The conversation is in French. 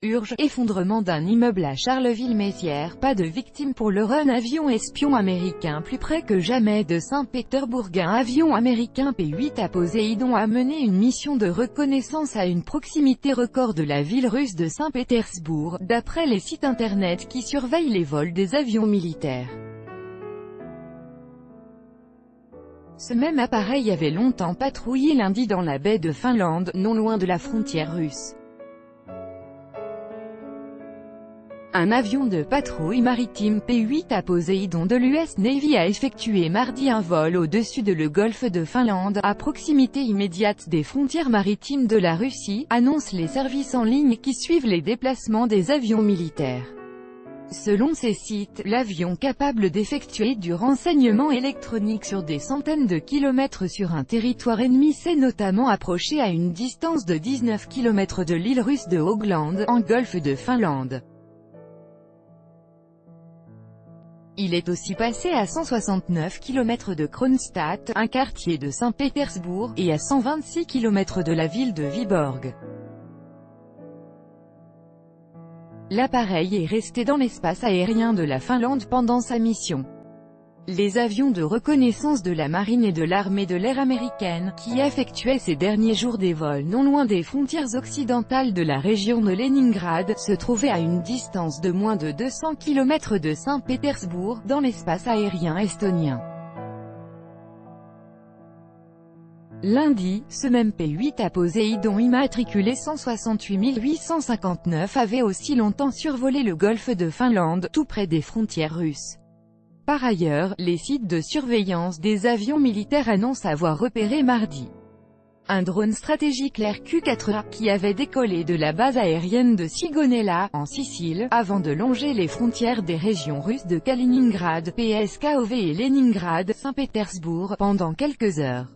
Urge, effondrement d'un immeuble à Charleville-Mézières, pas de victimes pour le run avion espion américain plus près que jamais de Saint-Pétersbourg. Un avion américain P-8 à Poséidon a mené une mission de reconnaissance à une proximité record de la ville russe de Saint-Pétersbourg, d'après les sites internet qui surveillent les vols des avions militaires. Ce même appareil avait longtemps patrouillé lundi dans la baie de Finlande, non loin de la frontière russe. Un avion de patrouille maritime P-8 à Poséidon de l'US Navy a effectué mardi un vol au-dessus de le golfe de Finlande, à proximité immédiate des frontières maritimes de la Russie, annoncent les services en ligne qui suivent les déplacements des avions militaires. Selon ces sites, l'avion capable d'effectuer du renseignement électronique sur des centaines de kilomètres sur un territoire ennemi s'est notamment approché à une distance de 19 km de l'île russe de Högland, en golfe de Finlande. Il est aussi passé à 169 km de Kronstadt, un quartier de Saint-Pétersbourg, et à 126 km de la ville de Viborg. L'appareil est resté dans l'espace aérien de la Finlande pendant sa mission. Les avions de reconnaissance de la marine et de l'armée de l'air américaine, qui effectuaient ces derniers jours des vols non loin des frontières occidentales de la région de Leningrad, se trouvaient à une distance de moins de 200 km de Saint-Pétersbourg, dans l'espace aérien estonien. Lundi, ce même P-8 à Poséidon immatriculé 168 859 avait aussi longtemps survolé le golfe de Finlande, tout près des frontières russes. Par ailleurs, les sites de surveillance des avions militaires annoncent avoir repéré mardi un drone stratégique l'RQ-4A, qui avait décollé de la base aérienne de Sigonella, en Sicile, avant de longer les frontières des régions russes de Kaliningrad, Pskov et Leningrad, Saint-Pétersbourg, pendant quelques heures.